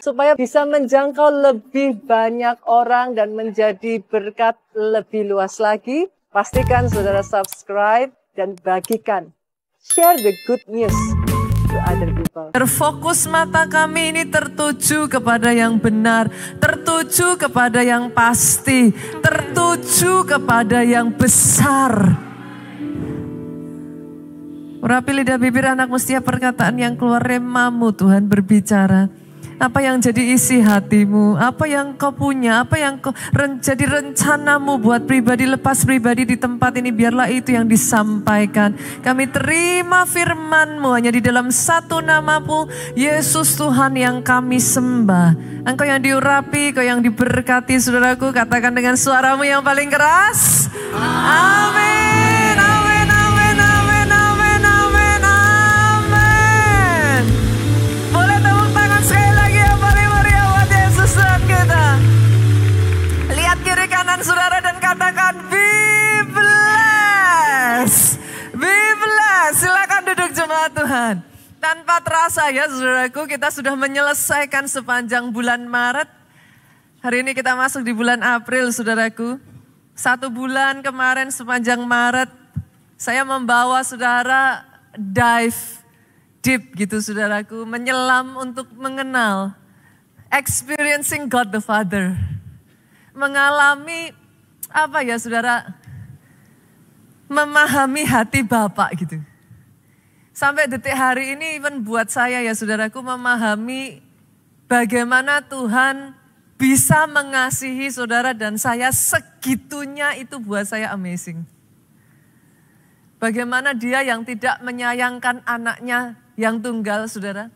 supaya bisa menjangkau lebih banyak orang dan menjadi berkat lebih luas lagi, pastikan saudara subscribe dan bagikan. Share the good news to other people. Terfokus mata kami ini tertuju kepada yang benar, tertuju kepada yang pasti, tertuju kepada yang besar. Urapi lidah bibir anakmu, setiap perkataan yang keluar remamu Tuhan berbicara. Apa yang jadi isi hatimu, apa yang kau punya, apa yang jadi rencanamu buat pribadi, lepas pribadi di tempat ini, biarlah itu yang disampaikan. Kami terima firman-Mu hanya di dalam satu nama-Mu, Yesus Tuhan yang kami sembah. Engkau yang diurapi, Kau yang diberkati, saudaraku, katakan dengan suaramu yang paling keras. Amin. Kanan saudara dan katakan be blessed. Be blessed. Silakan duduk jemaat Tuhan. Tanpa terasa ya saudaraku, kita sudah menyelesaikan sepanjang bulan Maret. Hari ini kita masuk di bulan April saudaraku. 1 bulan kemarin sepanjang Maret saya membawa saudara dive deep gitu saudaraku. Menyelam untuk mengenal. Experiencing God the Father. Mengalami apa ya saudara, memahami hati Bapak gitu. Sampai detik hari ini even buat saya ya saudaraku, memahami bagaimana Tuhan bisa mengasihi saudara dan saya segitunya, itu buat saya amazing. Bagaimana Dia yang tidak menyayangkan anaknya yang tunggal saudara.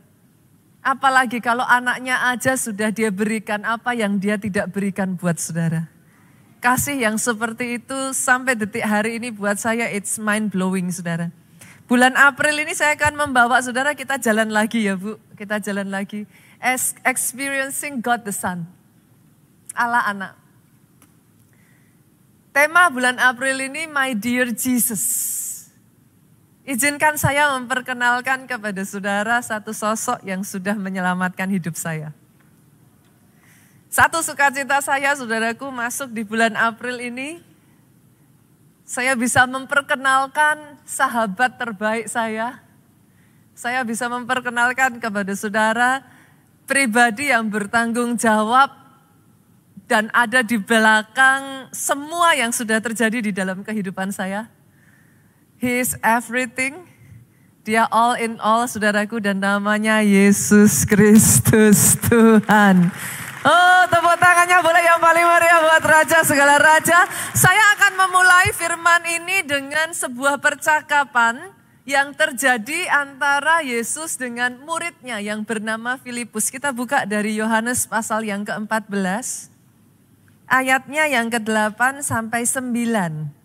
Apalagi kalau anaknya aja sudah Dia berikan, apa yang Dia tidak berikan buat saudara. Kasih yang seperti itu sampai detik hari ini buat saya it's mind blowing saudara. Bulan April ini saya akan membawa saudara, kita jalan lagi ya Bu. Kita jalan lagi. Experiencing God the Son. Allah anak. Tema bulan April ini My Dear Jesus. Izinkan saya memperkenalkan kepada saudara satu sosok yang sudah menyelamatkan hidup saya. Satu sukacita saya saudaraku masuk di bulan April ini, saya bisa memperkenalkan sahabat terbaik saya. Saya bisa memperkenalkan kepada saudara pribadi yang bertanggung jawab dan ada di belakang semua yang sudah terjadi di dalam kehidupan saya. He is everything. Dia all in all saudaraku, dan namanya Yesus Kristus Tuhan. Oh, tepuk tangannya boleh yang paling meriah buat Raja segala Raja. Saya akan memulai firman ini dengan sebuah percakapan yang terjadi antara Yesus dengan muridnya yang bernama Filipus. Kita buka dari Yohanes pasal yang ke-14. Ayatnya yang ke-8 sampai 9.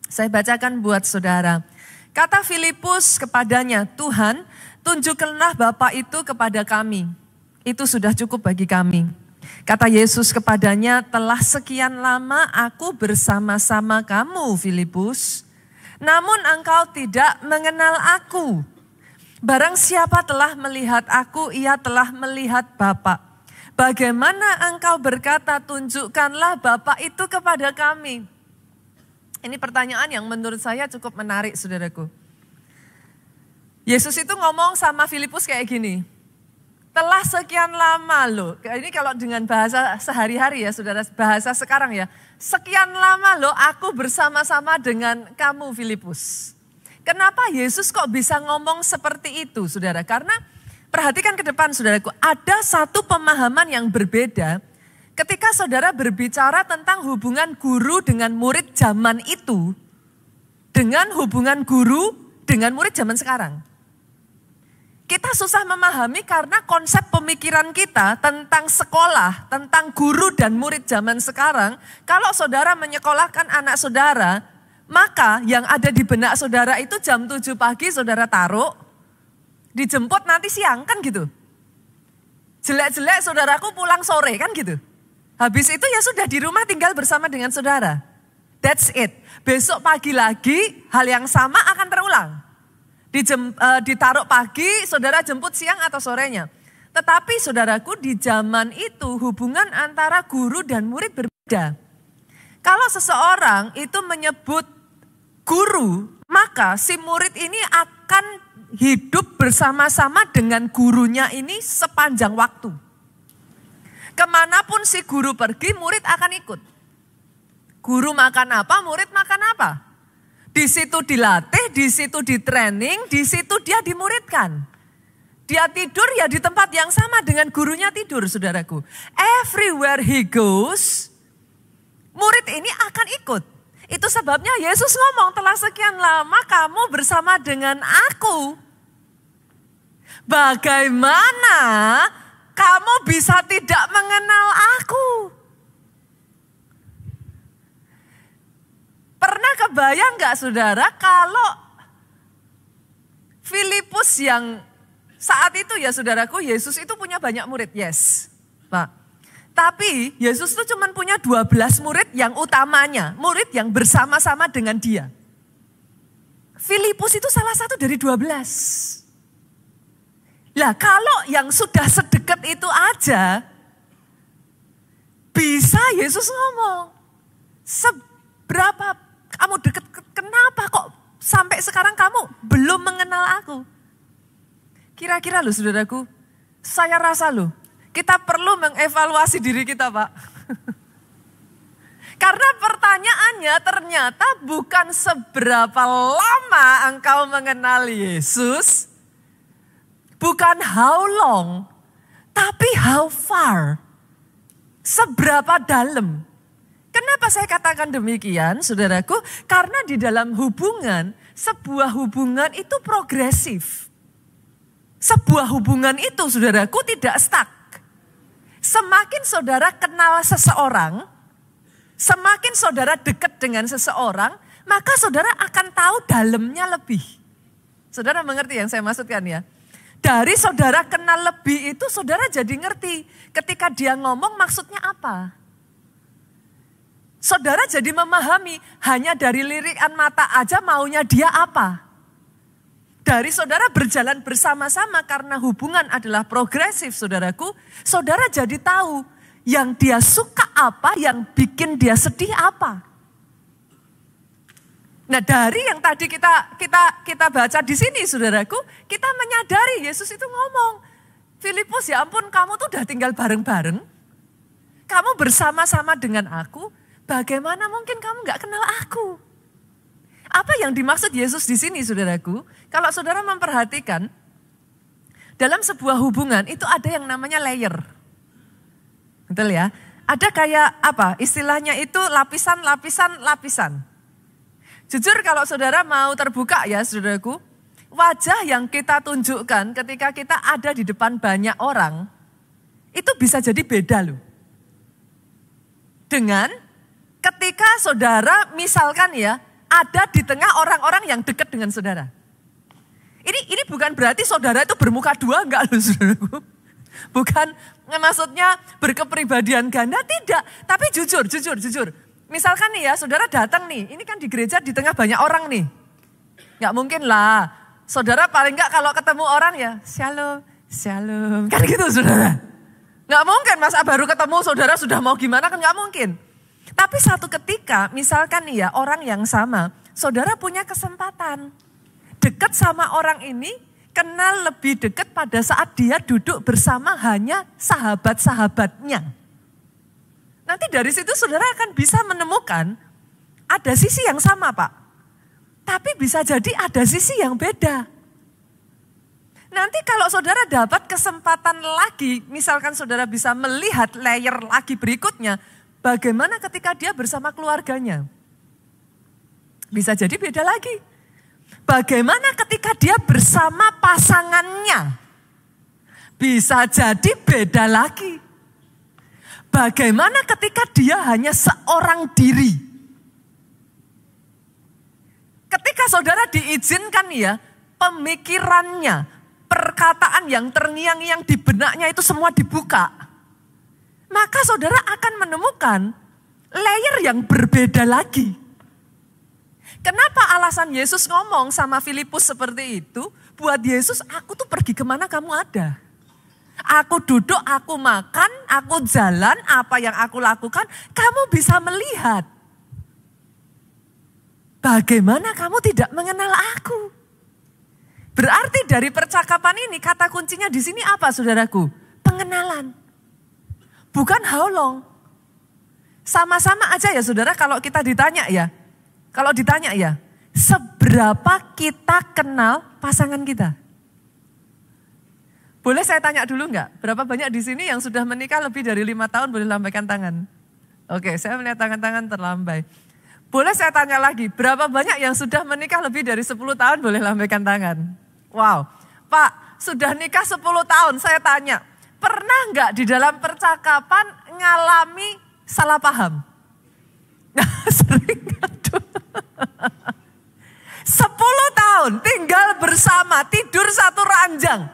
Saya bacakan buat saudara. Kata Filipus kepadanya, Tuhan, tunjukkanlah Bapa itu kepada kami. Itu sudah cukup bagi kami. Kata Yesus kepadanya, telah sekian lama aku bersama-sama kamu, Filipus. Namun engkau tidak mengenal aku. Barang siapa telah melihat aku, ia telah melihat Bapa. Bagaimana engkau berkata, tunjukkanlah Bapa itu kepada kami? Ini pertanyaan yang menurut saya cukup menarik saudaraku. Yesus itu ngomong sama Filipus kayak gini. Telah sekian lama loh. Ini kalau dengan bahasa sehari-hari ya saudara, bahasa sekarang ya. Sekian lama loh aku bersama-sama dengan kamu Filipus. Kenapa Yesus kok bisa ngomong seperti itu saudara? Karena perhatikan ke depan saudaraku. Ada satu pemahaman yang berbeda. Ketika saudara berbicara tentang hubungan guru dengan murid zaman itu, dengan hubungan guru dengan murid zaman sekarang. Kita susah memahami karena konsep pemikiran kita tentang sekolah, tentang guru dan murid zaman sekarang, kalau saudara menyekolahkan anak saudara, maka yang ada di benak saudara itu jam 7 pagi saudara taruh, dijemput nanti siang kan gitu. Jelek-jelek saudaraku pulang sore kan gitu. Habis itu ya sudah di rumah tinggal bersama dengan saudara. That's it. Besok pagi lagi hal yang sama akan terulang. Ditaruh pagi, saudara jemput siang atau sorenya. Tetapi saudaraku, di zaman itu hubungan antara guru dan murid berbeda. Kalau seseorang itu menyebut guru, maka si murid ini akan hidup bersama-sama dengan gurunya ini sepanjang waktu. Kemanapun si guru pergi, murid akan ikut. Guru makan apa, murid makan apa. Di situ dilatih, di situ di-training, di situ dia dimuridkan. Dia tidur ya di tempat yang sama dengan gurunya tidur, saudaraku. Everywhere he goes, murid ini akan ikut. Itu sebabnya Yesus ngomong, telah sekian lama kamu bersama dengan aku. Bagaimana kamu bisa tidak mengenal aku? Pernah kebayang gak saudara kalau Filipus yang saat itu ya saudaraku, Yesus itu punya banyak murid, yes. Pak. Tapi Yesus itu cuma punya 12 murid yang utamanya, murid yang bersama-sama dengan dia. Filipus itu salah satu dari 12. Lah kalau yang sudah sedekat itu aja, bisa Yesus ngomong, seberapa kamu dekat, kenapa kok sampai sekarang kamu belum mengenal aku? Kira-kira loh saudaraku, saya rasa loh, kita perlu mengevaluasi diri kita Pak. Karena pertanyaannya ternyata bukan seberapa lama engkau mengenal Yesus, bukan how long, tapi how far, seberapa dalam. Kenapa saya katakan demikian saudaraku? Karena di dalam hubungan, sebuah hubungan itu progresif. Sebuah hubungan itu saudaraku tidak stuck. Semakin saudara kenal seseorang, semakin saudara dekat dengan seseorang, maka saudara akan tahu dalamnya lebih. Saudara mengerti yang saya maksudkan ya? Dari saudara kenal lebih itu saudara jadi ngerti ketika dia ngomong maksudnya apa. Saudara jadi memahami hanya dari lirikan mata aja maunya dia apa. Dari saudara berjalan bersama-sama karena hubungan adalah progresif saudaraku. Saudara jadi tahu yang dia suka apa, yang bikin dia sedih apa. Nah dari yang tadi kita baca di sini saudaraku, kita menyadari Yesus itu ngomong, Filipus ya ampun kamu tuh udah tinggal bareng-bareng, kamu bersama-sama dengan aku, bagaimana mungkin kamu gak kenal aku? Apa yang dimaksud Yesus di sini saudaraku? Kalau saudara memperhatikan, dalam sebuah hubungan itu ada yang namanya layer. Betul ya? Ada kayak apa? Istilahnya itu lapisan, lapisan, lapisan. Jujur kalau saudara mau terbuka ya saudaraku, wajah yang kita tunjukkan ketika kita ada di depan banyak orang, itu bisa jadi beda loh. Dengan ketika saudara misalkan ya, ada di tengah orang-orang yang dekat dengan saudara. Ini bukan berarti saudara itu bermuka dua, enggak loh saudaraku. Bukan maksudnya berkepribadian ganda, tidak. Tapi jujur. Misalkan nih ya, saudara datang nih, ini kan di gereja di tengah banyak orang nih. Enggak mungkin lah, saudara paling enggak kalau ketemu orang ya, shalom. Kan gitu saudara. Enggak mungkin masa baru ketemu saudara sudah mau gimana, kan enggak mungkin. Tapi satu ketika, misalkan nih ya, orang yang sama, saudara punya kesempatan dekat sama orang ini, kenal lebih dekat pada saat dia duduk bersama hanya sahabat-sahabatnya. Nanti dari situ saudara akan bisa menemukan ada sisi yang sama Pak. Tapi bisa jadi ada sisi yang beda. Nanti kalau saudara dapat kesempatan lagi, misalkan saudara bisa melihat layer lagi berikutnya, bagaimana ketika dia bersama keluarganya? Bisa jadi beda lagi. Bagaimana ketika dia bersama pasangannya? Bisa jadi beda lagi. Bagaimana ketika dia hanya seorang diri? Ketika saudara diizinkan ya, pemikirannya, perkataan yang terngiang-ngiang di benaknya itu semua dibuka. Maka saudara akan menemukan layer yang berbeda lagi. Kenapa alasan Yesus ngomong sama Filipus seperti itu? Buat Yesus, aku tuh pergi kemana kamu ada. Aku duduk, aku makan, aku jalan, apa yang aku lakukan, kamu bisa melihat. Bagaimana kamu tidak mengenal aku? Berarti dari percakapan ini kata kuncinya di sini apa saudaraku? Pengenalan. Bukan how long. Sama-sama aja ya saudara kalau kita ditanya ya. Kalau ditanya ya, seberapa kita kenal pasangan kita? Boleh saya tanya dulu enggak? Berapa banyak di sini yang sudah menikah lebih dari 5 tahun boleh lambaikan tangan? Oke, saya melihat tangan-tangan terlambai. Boleh saya tanya lagi, berapa banyak yang sudah menikah lebih dari 10 tahun boleh lambaikan tangan? Wow, Pak sudah nikah 10 tahun, saya tanya, pernah enggak di dalam percakapan ngalami salah paham? Sering, aduh. 10 tahun tinggal bersama, tidur satu ranjang.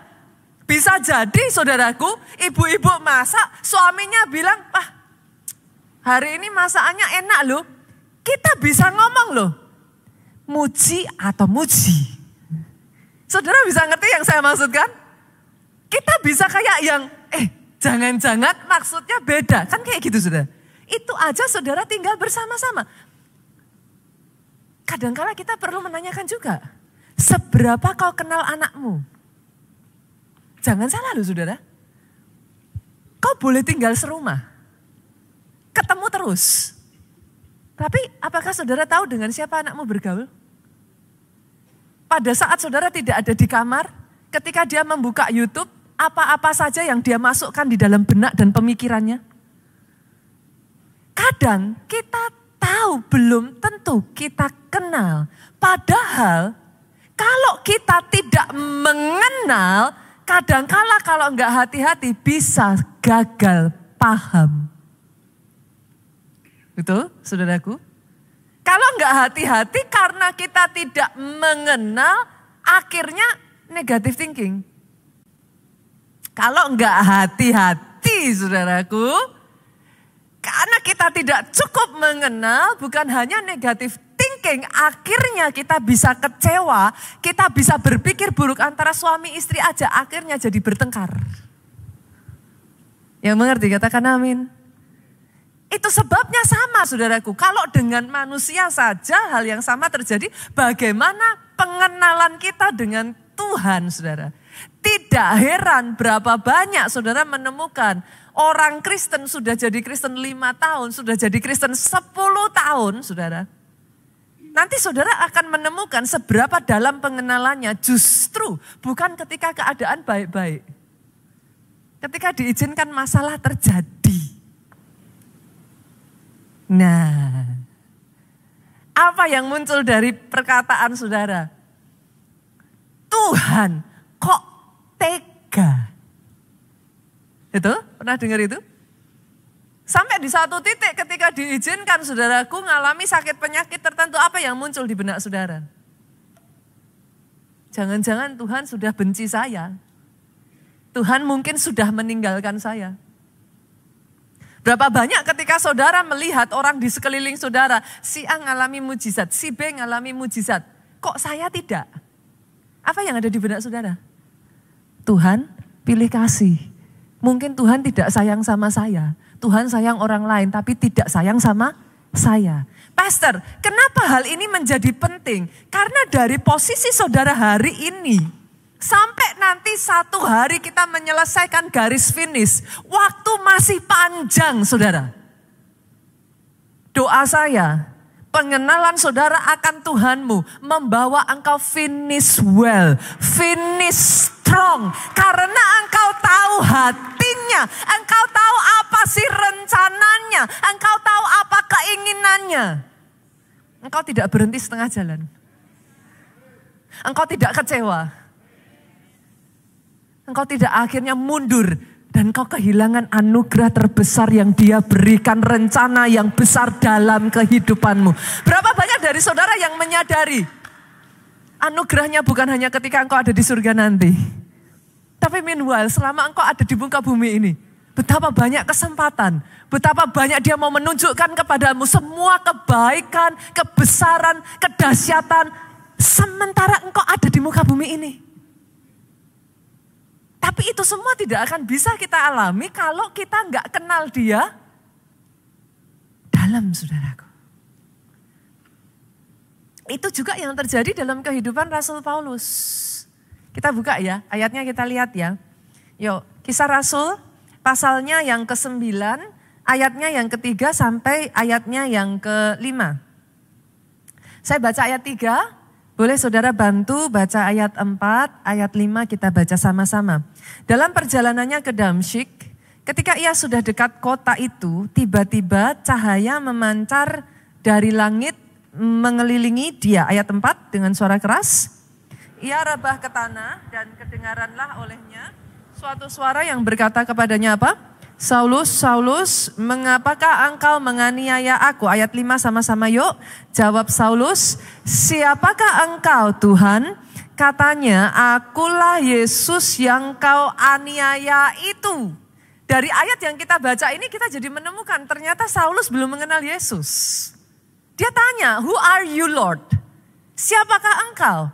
Bisa jadi saudaraku, ibu-ibu masak, suaminya bilang, "Pak, hari ini masakannya enak loh." Kita bisa ngomong loh, muji atau muji. Saudara bisa ngerti yang saya maksudkan? Kita bisa kayak yang, jangan-jangan maksudnya beda. Kan kayak gitu saudara. Itu aja saudara tinggal bersama-sama. Kadang-kala kita perlu menanyakan juga, seberapa kau kenal anakmu? Jangan salah loh saudara. Kau boleh tinggal serumah. Ketemu terus. Tapi apakah saudara tahu dengan siapa anakmu bergaul? Pada saat saudara tidak ada di kamar, ketika dia membuka YouTube, apa-apa saja yang dia masukkan di dalam benak dan pemikirannya. Kadang kita tahu belum tentu kita kenal. Padahal kalau kita tidak mengenal, kadangkala kalau enggak hati-hati bisa gagal paham. Betul, saudaraku? Kalau enggak hati-hati karena kita tidak mengenal, akhirnya negative thinking. Kalau enggak hati-hati, saudaraku, karena kita tidak cukup mengenal, bukan hanya negative thinking, akhirnya kita bisa kecewa, kita bisa berpikir buruk antara suami istri aja, akhirnya jadi bertengkar. Yang mengerti katakan amin. Itu sebabnya sama saudaraku, kalau dengan manusia saja hal yang sama terjadi, bagaimana pengenalan kita dengan Tuhan saudara. Tidak heran berapa banyak saudara menemukan orang Kristen sudah jadi Kristen 5 tahun, sudah jadi Kristen 10 tahun saudara. Nanti saudara akan menemukan seberapa dalam pengenalannya justru bukan ketika keadaan baik-baik. Ketika diizinkan masalah terjadi. Nah, apa yang muncul dari perkataan saudara? Tuhan kok tega? Itu, pernah dengar itu? Sampai di satu titik ketika diizinkan saudaraku ngalami sakit penyakit tertentu, apa yang muncul di benak saudara? Jangan-jangan Tuhan sudah benci saya. Tuhan mungkin sudah meninggalkan saya. Berapa banyak ketika saudara melihat orang di sekeliling saudara, si A ngalami mujizat, si B ngalami mujizat. Kok saya tidak? Apa yang ada di benak saudara? Tuhan pilih kasih. Mungkin Tuhan tidak sayang sama saya. Tuhan sayang orang lain tapi tidak sayang sama saya. Pastor, kenapa hal ini menjadi penting? Karena dari posisi saudara hari ini, sampai nanti satu hari kita menyelesaikan garis finish. Waktu masih panjang saudara. Doa saya, pengenalan saudara akan Tuhanmu membawa engkau finish well, finish strong. Karena engkau tahu hatinya, engkau tahu apa sih rencananya, engkau tahu apa keinginannya. Engkau tidak berhenti setengah jalan. Engkau tidak kecewa. Engkau tidak akhirnya mundur dan kau kehilangan anugerah terbesar yang Dia berikan, rencana yang besar dalam kehidupanmu. Berapa banyak dari saudara yang menyadari anugerahnya bukan hanya ketika engkau ada di surga nanti. Tapi meanwhile selama engkau ada di muka bumi ini, betapa banyak kesempatan, betapa banyak Dia mau menunjukkan kepadamu semua kebaikan, kebesaran, kedahsyatan sementara engkau ada di muka bumi ini. Tapi Tapi itu semua tidak akan bisa kita alami kalau kita nggak kenal dia dalam, saudaraku. Itu juga yang terjadi dalam kehidupan Rasul Paulus. Kita buka ya, ayatnya kita lihat ya. Yuk, Kisah Rasul pasalnya yang ke-9, ayatnya yang ke-3 sampai ayatnya yang ke-5. Saya baca ayat 3, boleh saudara bantu baca ayat 4, ayat 5 kita baca sama-sama. Dalam perjalanannya ke Damsyik, ketika ia sudah dekat kota itu, tiba-tiba cahaya memancar dari langit mengelilingi dia. Ayat 4 dengan suara keras. Ia rebah ke tanah dan kedengaranlah olehnya suatu suara yang berkata kepadanya apa? Saulus, Saulus, mengapakah engkau menganiaya aku? Ayat 5 sama-sama yuk. Jawab Saulus, siapakah engkau Tuhan? Katanya, akulah Yesus yang kau aniaya itu. Dari ayat yang kita baca ini kita jadi menemukan ternyata Saulus belum mengenal Yesus. Dia tanya, who are you Lord? Siapakah engkau?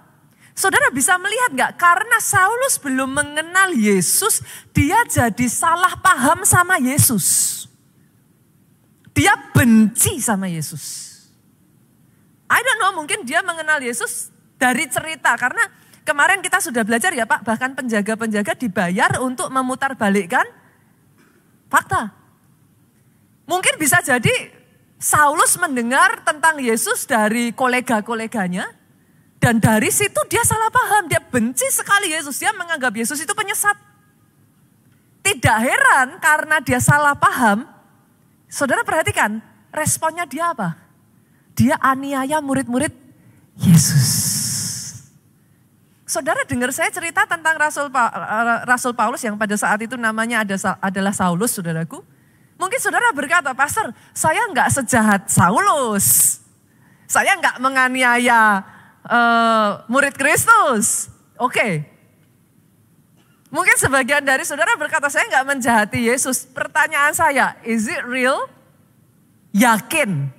Saudara bisa melihat gak? Karena Saulus belum mengenal Yesus, dia jadi salah paham sama Yesus. Dia benci sama Yesus. I don't know, mungkin dia mengenal Yesus dari cerita. Karena kemarin kita sudah belajar ya Pak, bahkan penjaga-penjaga dibayar untuk memutarbalikkan fakta. Mungkin bisa jadi Saulus mendengar tentang Yesus dari kolega-koleganya. Dan dari situ dia salah paham, dia benci sekali Yesus. Dia menganggap Yesus itu penyesat. Tidak heran karena dia salah paham. Saudara perhatikan, responnya dia apa? Dia aniaya murid-murid Yesus. Saudara dengar saya cerita tentang Rasul Paulus yang pada saat itu namanya adalah Saulus, saudaraku. Mungkin saudara berkata, Pastor, saya enggak sejahat Saulus. Saya enggak menganiaya murid Kristus. Oke. Mungkin sebagian dari saudara berkata, saya enggak menjahati Yesus. Pertanyaan saya, is it real? Yakin.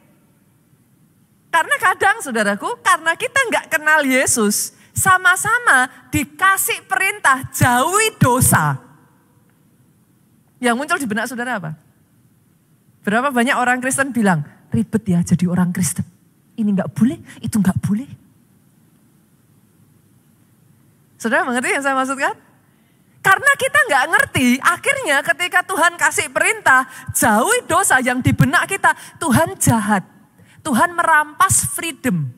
Karena kadang saudaraku, karena kita enggak kenal Yesus, sama-sama dikasih perintah jauhi dosa. Yang muncul di benak saudara apa? Berapa banyak orang Kristen bilang, ribet ya jadi orang Kristen. Ini enggak boleh, itu enggak boleh. Saudara mengerti yang saya maksudkan? Karena kita enggak ngerti, akhirnya ketika Tuhan kasih perintah, jauhi dosa yang di benak kita, Tuhan jahat. Tuhan merampas freedom.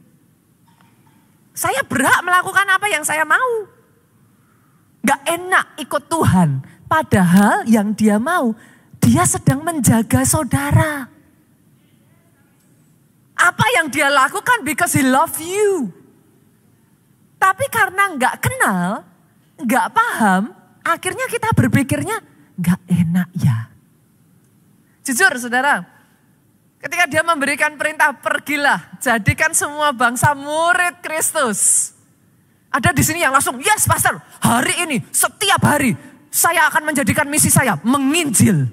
Saya berhak melakukan apa yang saya mau. Enggak enak ikut Tuhan, padahal yang dia mau, dia sedang menjaga saudara. Apa yang dia lakukan because he love you. Tapi karena enggak kenal, enggak paham, akhirnya kita berpikirnya enggak enak ya. Jujur saudara, ketika dia memberikan perintah pergilah, jadikan semua bangsa murid Kristus. Ada di sini yang langsung, yes pastor, hari ini, setiap hari, saya akan menjadikan misi saya, menginjil.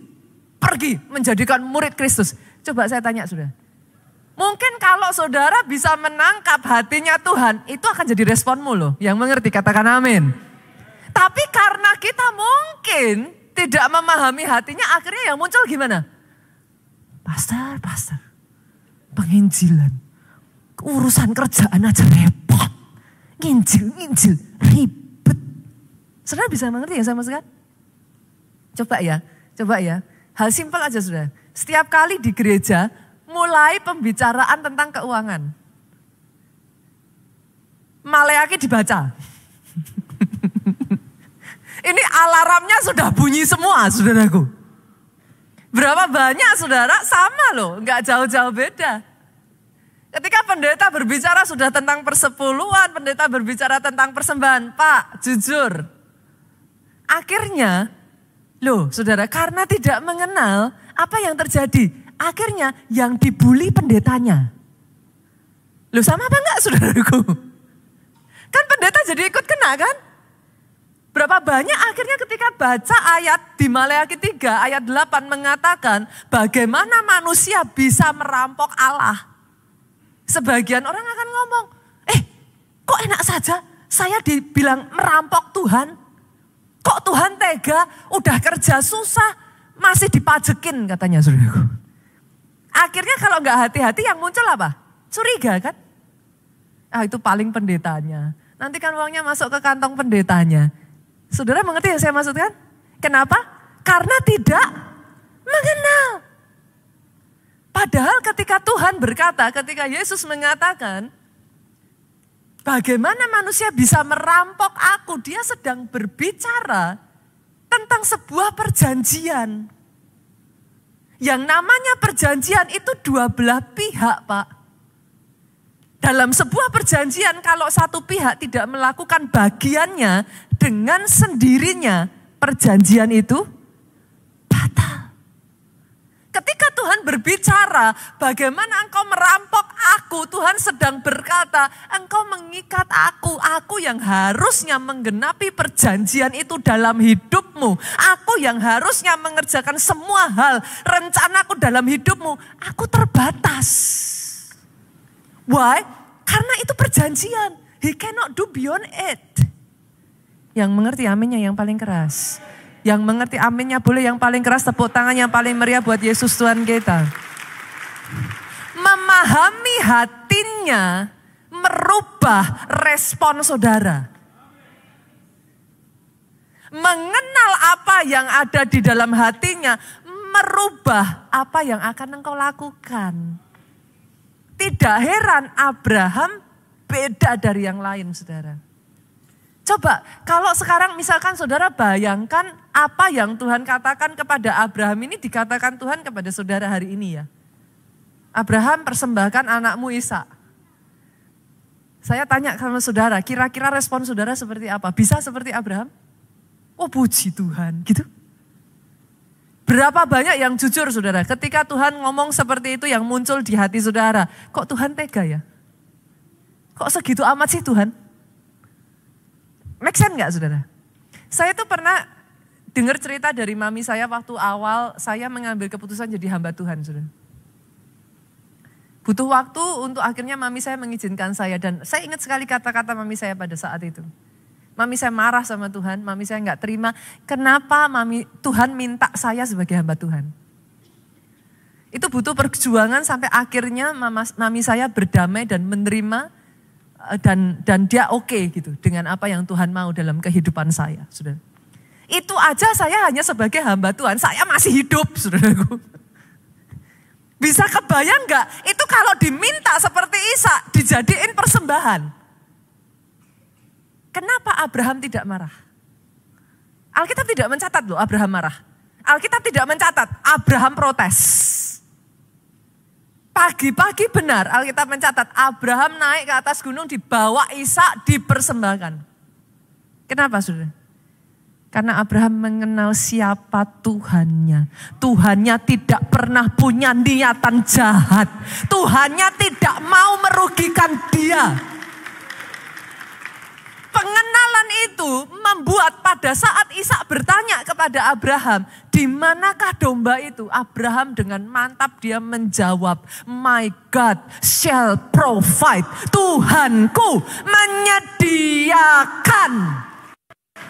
Pergi menjadikan murid Kristus. Coba saya tanya saudara. Mungkin kalau saudara bisa menangkap hatinya Tuhan, itu akan jadi responmu loh. Yang mengerti katakan amin. Tapi karena kita mungkin tidak memahami hatinya, akhirnya yang muncul gimana? Pastor, penginjilan. Urusan kerjaan aja repot. Nginjil, ribet. Saudara bisa mengerti yang saya maksudkan? Coba ya. Hal simpel aja saudara. Setiap kali di gereja, mulai pembicaraan tentang keuangan. Maleaki dibaca. Ini alarmnya sudah bunyi semua saudaraku. Berapa banyak saudara? Sama loh, enggak jauh-jauh beda. Ketika pendeta berbicara sudah tentang persepuluhan, pendeta berbicara tentang persembahan. Pak, jujur. Akhirnya, loh saudara, karena tidak mengenal apa yang terjadi. Akhirnya yang dibully pendetanya. Loh sama apa enggak saudaraku? Kan pendeta jadi ikut kena kan? Berapa banyak akhirnya ketika baca ayat di Maleaki 3 ayat 8 mengatakan bagaimana manusia bisa merampok Allah. Sebagian orang akan ngomong, kok enak saja saya dibilang merampok Tuhan. Kok Tuhan tega, udah kerja susah, masih dipajekin katanya saudaraku. Akhirnya kalau nggak hati-hati yang muncul apa? Curiga kan? Itu paling pendetanya. Nanti kan uangnya masuk ke kantong pendetanya. Saudara mengerti yang saya maksudkan? Kenapa? Karena tidak mengenal. Padahal ketika Tuhan berkata, ketika Yesus mengatakan, bagaimana manusia bisa merampok aku? Dia sedang berbicara tentang sebuah perjanjian. Yang namanya perjanjian itu dua belah pihak, Pak. Dalam sebuah perjanjian kalau satu pihak tidak melakukan bagiannya dengan sendirinya, perjanjian itu batal. Ketika Tuhan berbicara, bagaimana engkau merampok aku? Tuhan sedang berkata, engkau mengikat aku yang harusnya menggenapi perjanjian itu dalam hidupmu. Aku yang harusnya mengerjakan semua hal, rencanaku dalam hidupmu. Aku terbatas. Why? Karena itu perjanjian. He cannot do beyond it. Yang mengerti aminnya yang paling keras. Yang mengerti aminnya boleh yang paling keras, tepuk tangan yang paling meriah buat Yesus Tuhan kita. Memahami hatinya merubah respon saudara. Mengenal apa yang ada di dalam hatinya merubah apa yang akan engkau lakukan. Tidak heran Abraham beda dari yang lain, saudara. Coba kalau sekarang misalkan saudara bayangkan apa yang Tuhan katakan kepada Abraham ini dikatakan Tuhan kepada saudara hari ini ya. Abraham persembahkan anakmu Ishak. Saya tanya sama saudara, kira-kira respon saudara seperti apa? Bisa seperti Abraham? Oh puji Tuhan gitu. Berapa banyak yang jujur saudara ketika Tuhan ngomong seperti itu yang muncul di hati saudara. Kok Tuhan tega ya? Kok segitu amat sih Tuhan? Make sense gak saudara? Saya tuh pernah dengar cerita dari mami saya waktu awal saya mengambil keputusan jadi hamba Tuhan saudara. Butuh waktu untuk akhirnya mami saya mengizinkan saya dan saya ingat sekali kata-kata mami saya pada saat itu. Mami saya marah sama Tuhan, mami saya gak terima. Kenapa Tuhan minta saya sebagai hamba Tuhan? Itu butuh perjuangan sampai akhirnya mami saya berdamai dan menerima dan dia oke gitu dengan apa yang Tuhan mau dalam kehidupan saya, saudara. Itu aja saya hanya sebagai hamba Tuhan, saya masih hidup, saudaraku. Bisa kebayang gak? Itu kalau diminta seperti Ishak dijadiin persembahan. Kenapa Abraham tidak marah? Alkitab tidak mencatat loh Abraham marah. Alkitab tidak mencatat Abraham protes. Pagi-pagi benar Alkitab mencatat Abraham naik ke atas gunung dibawa Ishak dipersembahkan. Kenapa saudara? Karena Abraham mengenal siapa Tuhannya. Tuhannya tidak pernah punya niatan jahat. Tuhannya tidak mau merugikan dia. Pengenalan itu membuat pada saat Ishak bertanya kepada Abraham, di manakah domba itu? Abraham dengan mantap dia menjawab, my God shall provide. Tuhanku menyediakan.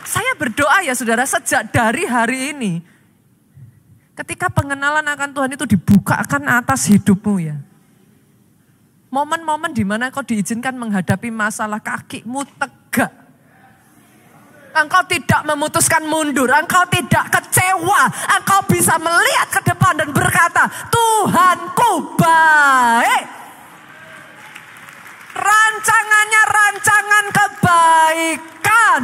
Saya berdoa ya saudara, sejak dari hari ini, ketika pengenalan akan Tuhan itu dibukakan atas hidupmu ya. Momen-momen di mana kau diizinkan menghadapi masalah, kakimu tegak. Engkau tidak memutuskan mundur, engkau tidak kecewa. Engkau bisa melihat ke depan dan berkata, Tuhanku baik. Rancangannya rancangan kebaikan.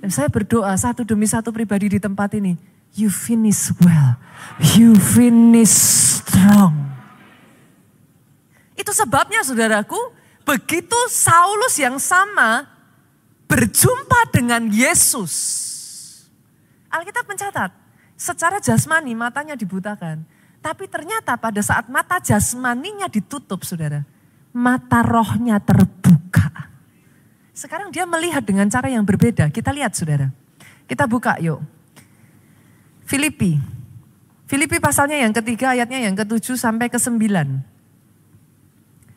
Dan saya berdoa satu demi satu pribadi di tempat ini. You finish well, you finish strong. Itu sebabnya saudaraku, begitu Saulus yang sama berjumpa dengan Yesus. Alkitab mencatat, secara jasmani matanya dibutakan. Tapi ternyata pada saat mata jasmaninya ditutup saudara, mata rohnya terbuka. Sekarang dia melihat dengan cara yang berbeda. Kita lihat saudara. Kita buka yuk. Filipi. Filipi pasalnya yang ketiga, ayatnya yang ke-7 sampai ke-9.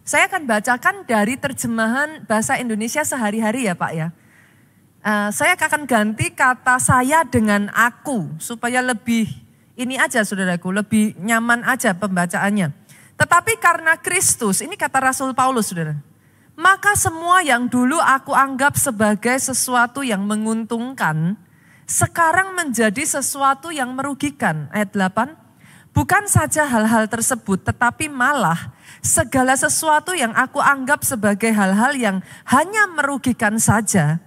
Saya akan bacakan dari terjemahan bahasa Indonesia sehari-hari ya Pak ya. Saya akan ganti kata saya dengan aku supaya lebih ini aja saudaraku, lebih nyaman aja pembacaannya. Tetapi karena Kristus, ini kata Rasul Paulus saudara. Maka semua yang dulu aku anggap sebagai sesuatu yang menguntungkan, sekarang menjadi sesuatu yang merugikan. Ayat 8, bukan saja hal-hal tersebut, tetapi malah segala sesuatu yang aku anggap sebagai hal-hal yang hanya merugikan saja,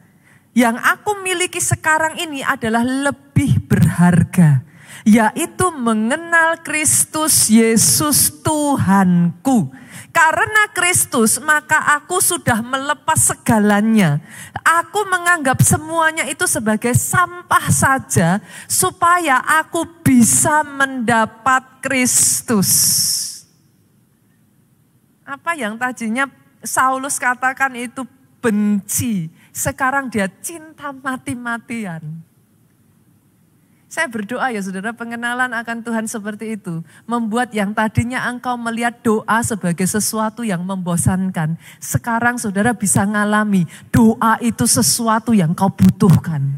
yang aku miliki sekarang ini adalah lebih berharga, yaitu mengenal Kristus Yesus Tuhanku. Karena Kristus maka aku sudah melepas segalanya. Aku menganggap semuanya itu sebagai sampah saja supaya aku bisa mendapat Kristus. Apa yang tadinya Saulus katakan itu benci, sekarang dia cinta mati-matian. Saya berdoa ya saudara, pengenalan akan Tuhan seperti itu. Membuat yang tadinya engkau melihat doa sebagai sesuatu yang membosankan. Sekarang saudara bisa ngalami doa itu sesuatu yang kau butuhkan.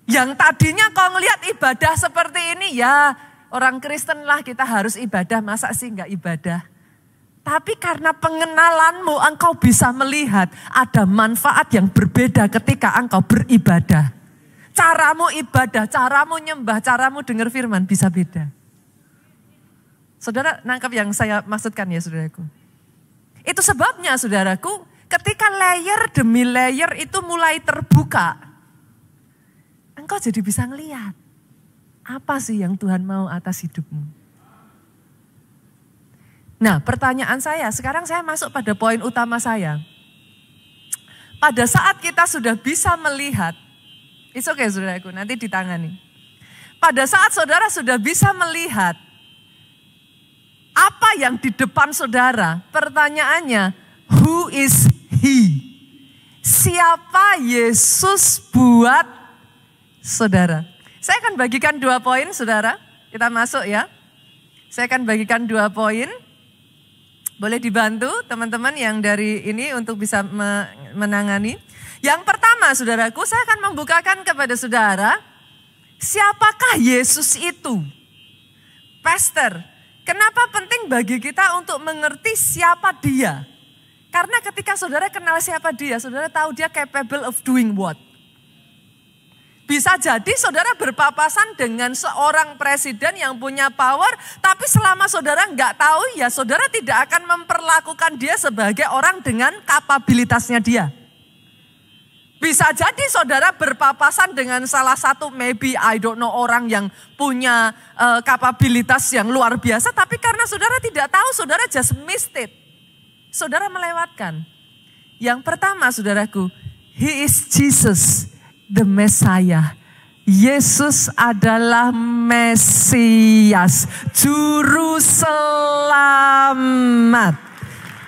Yang tadinya kau ngelihat ibadah seperti ini, ya orang Kristen lah kita harus ibadah, masa sih enggak ibadah. Tapi karena pengenalanmu engkau bisa melihat ada manfaat yang berbeda ketika engkau beribadah. Caramu ibadah, caramu nyembah, caramu dengar firman bisa beda. Saudara nangkap yang saya maksudkan ya saudaraku. Itu sebabnya saudaraku, ketika layer demi layer itu mulai terbuka, engkau jadi bisa ngelihat apa sih yang Tuhan mau atas hidupmu. Nah pertanyaan saya, sekarang saya masuk pada poin utama saya. Pada saat kita sudah bisa melihat, it's okay saudaraku, nanti ditangani. Pada saat saudara sudah bisa melihat apa yang di depan saudara, pertanyaannya, who is he? Siapa Yesus buat saudara? Saya akan bagikan 2 poin saudara, kita masuk ya. Saya akan bagikan 2 poin. Boleh dibantu teman-teman yang dari ini untuk bisa menangani. Yang pertama saudaraku, saya akan membukakan kepada saudara, siapakah Yesus itu? Pastor, kenapa penting bagi kita untuk mengerti siapa dia? Karena ketika saudara kenal siapa dia, saudara tahu dia capable of doing what? Bisa jadi saudara berpapasan dengan seorang presiden yang punya power, tapi selama saudara nggak tahu ya saudara tidak akan memperlakukan dia sebagai orang dengan kapabilitasnya dia. Bisa jadi saudara berpapasan dengan salah satu maybe I don't know orang yang punya kapabilitas yang luar biasa, tapi karena saudara tidak tahu, saudara just missed it. Saudara melewatkan. Yang pertama saudaraku, he is Jesus, the Messiah. Yesus adalah Mesias, juru selamat.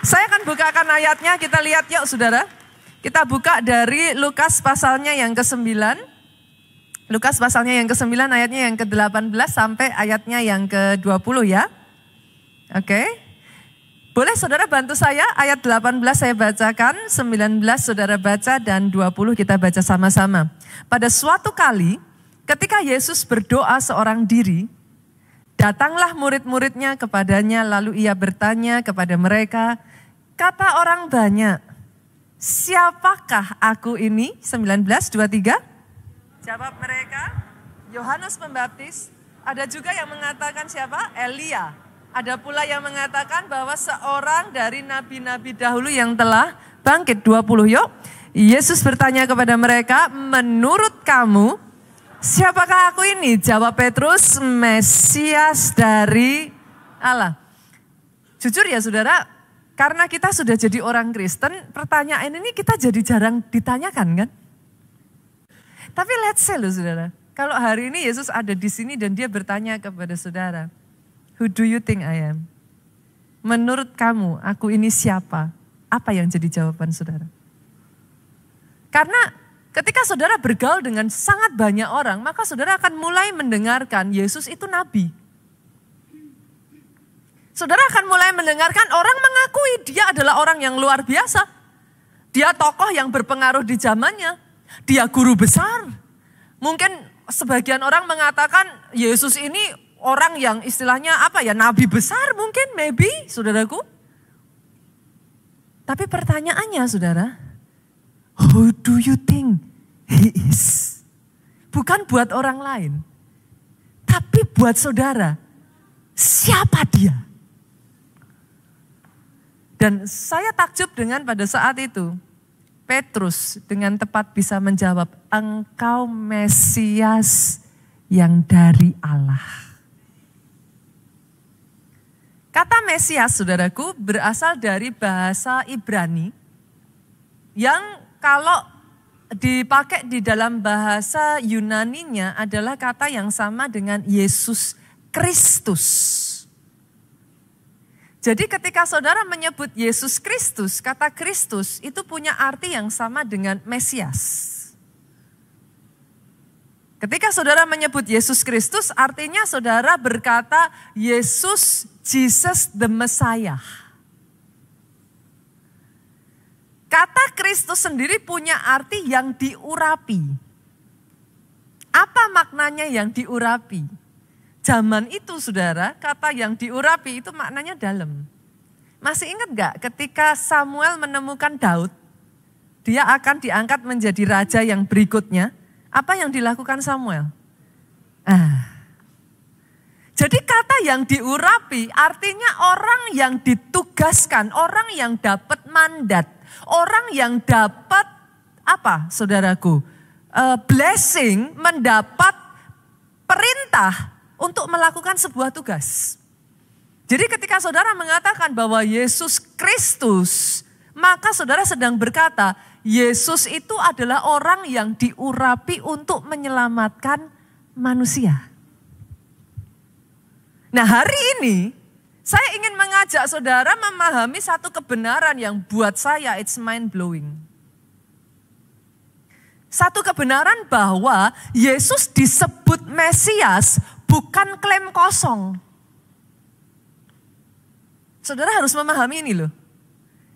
Saya akan bukakan ayatnya, kita lihat yuk saudara. Kita buka dari Lukas pasalnya yang ke-9. Lukas pasalnya yang ke-9 ayatnya yang ke-18 sampai ayatnya yang ke-20 ya. Oke. Boleh saudara bantu saya, ayat 18 saya bacakan, 19 saudara baca dan 20 kita baca sama-sama. Pada suatu kali ketika Yesus berdoa seorang diri, datanglah murid-muridnya kepadanya lalu ia bertanya kepada mereka, kata orang banyak, siapakah aku ini? 19:23. Jawab mereka, Yohanes Pembaptis. Ada juga yang mengatakan siapa? Elia. Ada pula yang mengatakan bahwa seorang dari nabi-nabi dahulu yang telah bangkit. 20 yuk. Yesus bertanya kepada mereka, menurut kamu siapakah aku ini? Jawab Petrus, Mesias dari Allah. Jujur ya saudara, karena kita sudah jadi orang Kristen, pertanyaan ini kita jadi jarang ditanyakan kan? Tapi let's say loh saudara, kalau hari ini Yesus ada di sini dan dia bertanya kepada saudara, who do you think I am? Menurut kamu, aku ini siapa? Apa yang jadi jawaban saudara? Karena ketika saudara bergaul dengan sangat banyak orang, maka saudara akan mulai mendengarkan Yesus itu nabi. Saudara akan mulai mendengarkan orang mengakui dia adalah orang yang luar biasa. Dia tokoh yang berpengaruh di zamannya. Dia guru besar. Mungkin sebagian orang mengatakan Yesus ini orang yang istilahnya nabi besar mungkin, maybe, saudaraku. Tapi pertanyaannya, saudara, who do you think he is? Bukan buat orang lain, tapi buat saudara. Siapa dia? Dan saya takjub dengan pada saat itu, Petrus dengan tepat bisa menjawab, engkau Mesias yang dari Allah. Kata Mesias, saudaraku, berasal dari bahasa Ibrani yang kalau dipakai di dalam bahasa Yunaninya adalah kata yang sama dengan Yesus Kristus. Jadi ketika saudara menyebut Yesus Kristus, kata Kristus itu punya arti yang sama dengan Mesias. Ketika saudara menyebut Yesus Kristus, artinya saudara berkata Yesus, Jesus the Messiah. Kata Kristus sendiri punya arti yang diurapi. Apa maknanya yang diurapi? Zaman itu saudara, kata yang diurapi itu maknanya dalam. Masih ingat gak ketika Samuel menemukan Daud, dia akan diangkat menjadi raja yang berikutnya. Apa yang dilakukan Samuel? Jadi kata yang diurapi artinya orang yang ditugaskan, orang yang dapat mandat, orang yang dapat saudaraku? Blessing, mendapat perintah untuk melakukan sebuah tugas. Jadi ketika saudara mengatakan bahwa Yesus Kristus, maka saudara sedang berkata, Yesus itu adalah orang yang diurapi untuk menyelamatkan manusia. Nah, hari ini saya ingin mengajak saudara memahami satu kebenaran yang buat saya it's mind blowing. Satu kebenaran bahwa Yesus disebut Mesias bukan klaim kosong. Saudara harus memahami ini loh.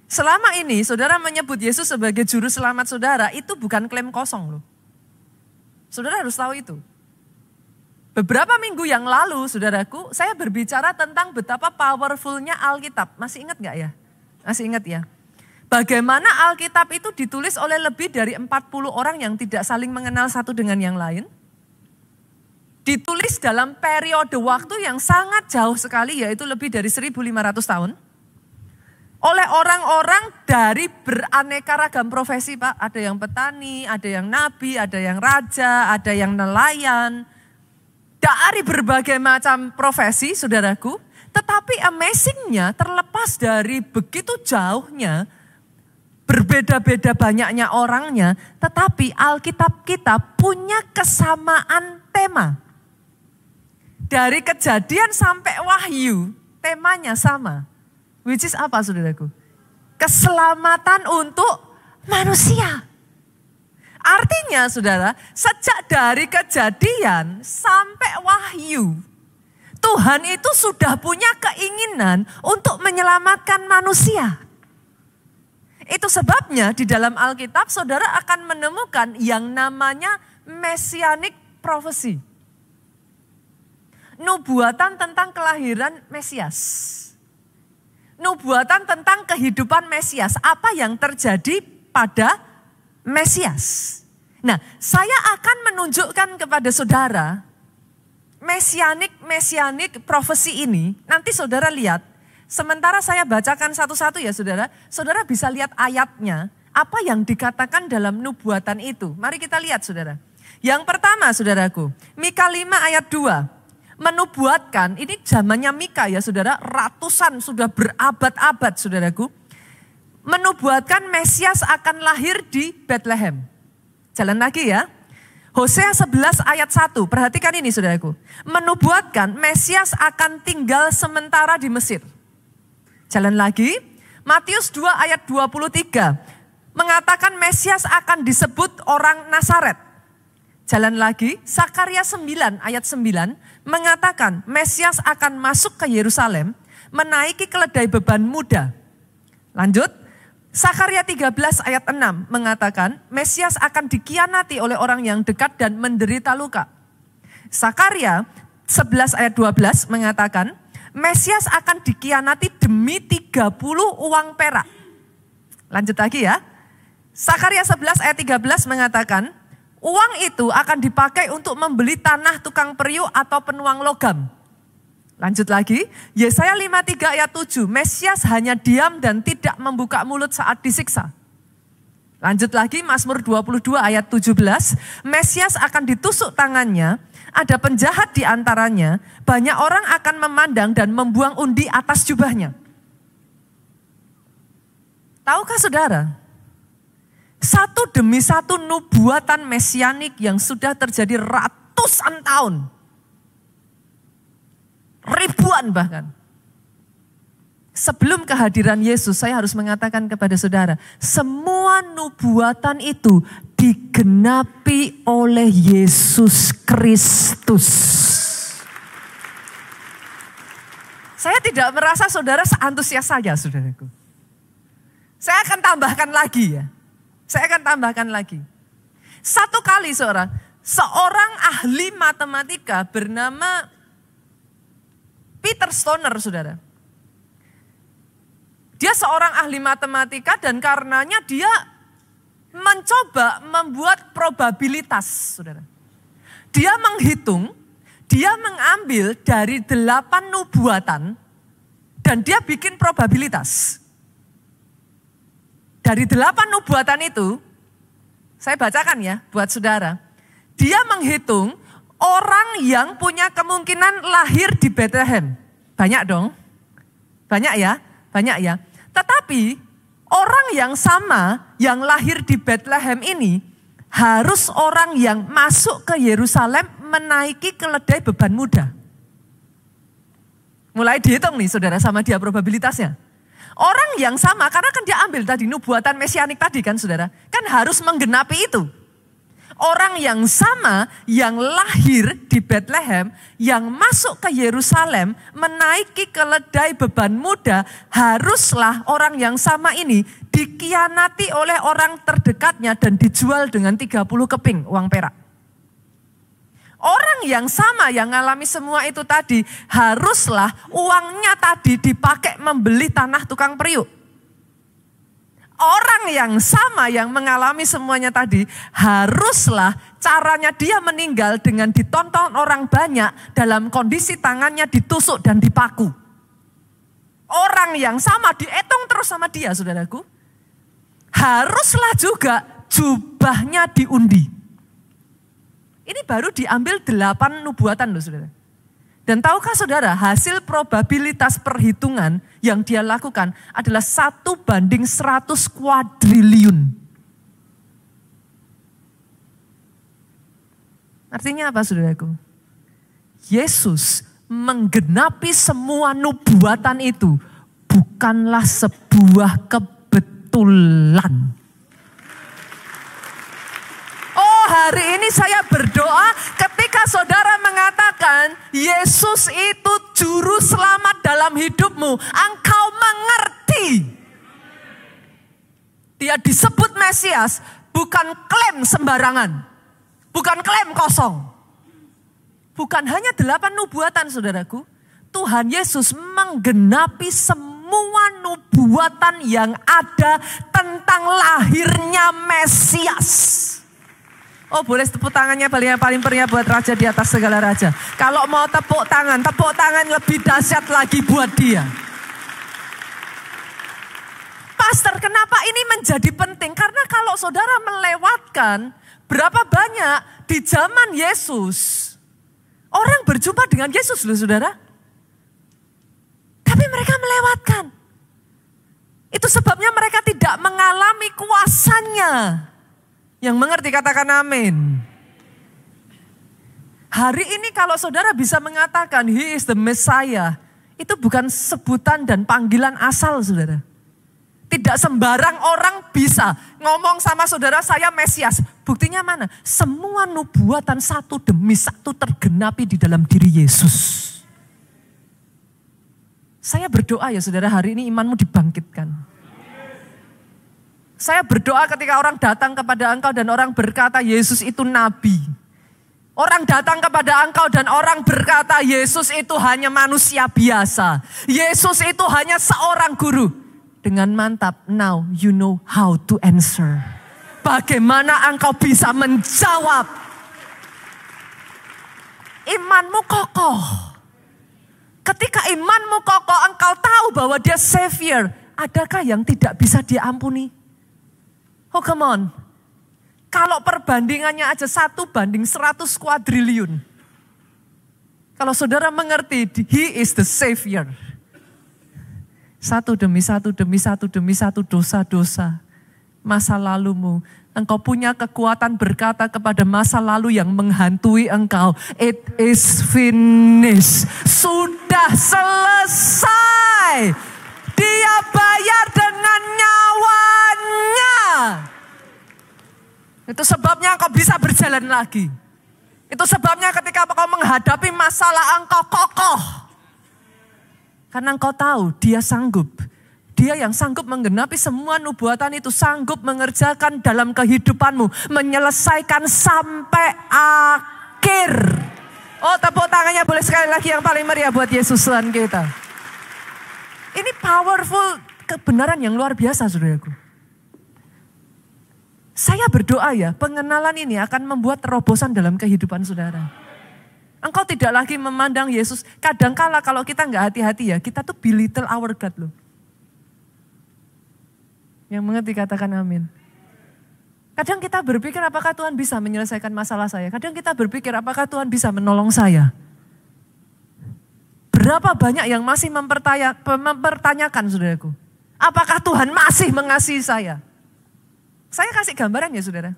Selama ini saudara menyebut Yesus sebagai juru selamat saudara, itu bukan klaim kosong loh. Saudara harus tahu itu. Beberapa minggu yang lalu saudaraku, saya berbicara tentang betapa powerfulnya Alkitab. Masih ingat gak ya? Masih ingat ya? Bagaimana Alkitab itu ditulis oleh lebih dari 40 orang yang tidak saling mengenal satu dengan yang lain. Ditulis dalam periode waktu yang sangat jauh sekali, yaitu lebih dari 1.500 tahun. Oleh orang-orang dari beraneka ragam profesi, Pak. Ada yang petani, ada yang nabi, ada yang raja, ada yang nelayan. Dari berbagai macam profesi, saudaraku. Tetapi amazingnya, terlepas dari begitu jauhnya, berbeda-beda banyaknya orangnya, tetapi Alkitab kita punya kesamaan tema. Dari Kejadian sampai Wahyu, temanya sama. Which is apa saudaraku? Keselamatan untuk manusia. Artinya saudara, sejak dari Kejadian sampai Wahyu, Tuhan itu sudah punya keinginan untuk menyelamatkan manusia. Itu sebabnya di dalam Alkitab saudara akan menemukan yang namanya Messianic Prophecy. Nubuatan tentang kelahiran Mesias. Nubuatan tentang kehidupan Mesias. Apa yang terjadi pada Mesias. Nah, saya akan menunjukkan kepada saudara Messianic prophecy ini. Nanti saudara lihat, sementara saya bacakan satu-satu ya saudara. Saudara bisa lihat ayatnya, apa yang dikatakan dalam nubuatan itu. Mari kita lihat saudara. Yang pertama saudaraku, Mika 5 ayat 2. Menubuatkan, ini zamannya Mika ya saudara, ratusan sudah berabad-abad saudaraku. Menubuatkan Mesias akan lahir di Bethlehem. Jalan lagi ya. Hosea 11 ayat 1, perhatikan ini saudaraku. Menubuatkan Mesias akan tinggal sementara di Mesir. Jalan lagi, Matius 2 ayat 23, mengatakan Mesias akan disebut orang Nazaret. Jalan lagi, Sakaria 9 ayat 9 mengatakan Mesias akan masuk ke Yerusalem, menaiki keledai beban muda. Lanjut, Sakaria 13 ayat 6 mengatakan Mesias akan dikhianati oleh orang yang dekat dan menderita luka. Sakaria 11 ayat 12 mengatakan Mesias akan dikhianati demi 30 uang perak. Lanjut lagi ya. Sakaria 11 ayat 13 mengatakan uang itu akan dipakai untuk membeli tanah tukang periuk atau penuang logam. Lanjut lagi, Yesaya 53 ayat 7, Mesias hanya diam dan tidak membuka mulut saat disiksa. Lanjut lagi, Mazmur 22 ayat 17, Mesias akan ditusuk tangannya, ada penjahat di antaranya, banyak orang akan memandang dan membuang undi atas jubahnya. Tahukah saudara, satu demi satu nubuatan mesianik yang sudah terjadi ratusan tahun, ribuan bahkan. Sebelum kehadiran Yesus, saya harus mengatakan kepada saudara, semua nubuatan itu digenapi oleh Yesus Kristus. Saya tidak merasa saudara seantusias saya, saudaraku. Saya akan tambahkan lagi ya. Saya akan tambahkan lagi. Satu kali seorang ahli matematika bernama Peter Stoner, saudara. Dia seorang ahli matematika dan karenanya dia mencoba membuat probabilitas, saudara. Dia menghitung, dia mengambil dari 8 nubuatan dan dia bikin probabilitas. Dari 8 nubuatan itu, saya bacakan ya buat saudara. Dia menghitung orang yang punya kemungkinan lahir di Bethlehem. Banyak dong. Banyak ya. Tetapi orang yang sama yang lahir di Bethlehem ini harus orang yang masuk ke Yerusalem menaiki keledai beban muda. Mulai dihitung nih saudara sama dia probabilitasnya. Orang yang sama karena kan dia ambil tadi nubuatan mesianik tadi kan saudara. Kan harus menggenapi itu. Orang yang sama yang lahir di Bethlehem, yang masuk ke Yerusalem, menaiki keledai beban muda, haruslah orang yang sama ini dikhianati oleh orang terdekatnya dan dijual dengan 30 keping uang perak. Orang yang sama yang mengalami semua itu tadi, haruslah uangnya tadi dipakai membeli tanah tukang periuk. Orang yang sama yang mengalami semuanya tadi, haruslah caranya dia meninggal dengan ditonton orang banyak dalam kondisi tangannya ditusuk dan dipaku. Orang yang sama dietong terus sama dia, saudaraku. Haruslah juga jubahnya diundi. Ini baru diambil 8 nubuatan loh saudara. Dan tahukah saudara, hasil probabilitas perhitungan yang dia lakukan adalah 1:100 kuadriliun. Artinya apa saudaraku? Yesus menggenapi semua nubuatan itu bukanlah sebuah kebetulan. Hari ini saya berdoa ketika saudara mengatakan Yesus itu juru selamat dalam hidupmu, engkau mengerti. Dia disebut Mesias bukan klaim sembarangan, bukan klaim kosong. Bukan hanya 8 nubuatan saudaraku, Tuhan Yesus menggenapi semua nubuatan yang ada tentang lahirnya Mesias. Oh boleh tepuk tangannya paling meriah buat Raja di atas segala raja. Kalau mau tepuk tangan lebih dahsyat lagi buat dia. Pastor, kenapa ini menjadi penting? Karena kalau saudara melewatkan berapa banyak di zaman Yesus, orang berjumpa dengan Yesus loh saudara. Tapi mereka melewatkan. Itu sebabnya mereka tidak mengalami kuasanya. Yang mengerti katakan amin. Hari ini kalau saudara bisa mengatakan He is the Messiah, itu bukan sebutan dan panggilan asal saudara. Tidak sembarang orang bisa ngomong sama saudara saya Mesias. Buktinya mana? Semua nubuatan satu demi satu tergenapi di dalam diri Yesus. Saya berdoa ya saudara hari ini imanmu dibangkitkan. Saya berdoa ketika orang datang kepada engkau dan orang berkata Yesus itu nabi. Orang datang kepada engkau dan orang berkata Yesus itu hanya manusia biasa. Yesus itu hanya seorang guru. Dengan mantap, now you know how to answer. Bagaimana engkau bisa menjawab. Imanmu kokoh. Ketika imanmu kokoh, engkau tahu bahwa dia Savior. Adakah yang tidak bisa diampuni? Oh come on. Kalau perbandingannya aja 1:100 kuadriliun. Kalau saudara mengerti, He is the Savior. Satu demi satu dosa-dosa masa lalumu. Engkau punya kekuatan berkata kepada masa lalu yang menghantui engkau. It is finished. Sudah selesai. Dia bayar dengan nyawanya. Itu sebabnya engkau bisa berjalan lagi. Itu sebabnya ketika engkau menghadapi masalah engkau kokoh. Karena engkau tahu dia sanggup. Dia yang sanggup menggenapi semua nubuatan itu. Sanggup mengerjakan dalam kehidupanmu. Menyelesaikan sampai akhir. Oh tepuk tangannya boleh sekali lagi yang paling meriah buat Yesus Tuhan kita. Ini powerful kebenaran yang luar biasa saudaraku. Saya berdoa ya, pengenalan ini akan membuat terobosan dalam kehidupan saudara. Engkau tidak lagi memandang Yesus, kadangkala kalau kita nggak hati-hati ya, kita tuh belittle our God loh. Yang mengerti katakan amin. Kadang kita berpikir apakah Tuhan bisa menyelesaikan masalah saya, kadang kita berpikir apakah Tuhan bisa menolong saya. Berapa banyak yang masih mempertanyakan saudaraku, apakah Tuhan masih mengasihi saya? Saya kasih gambaran ya saudara.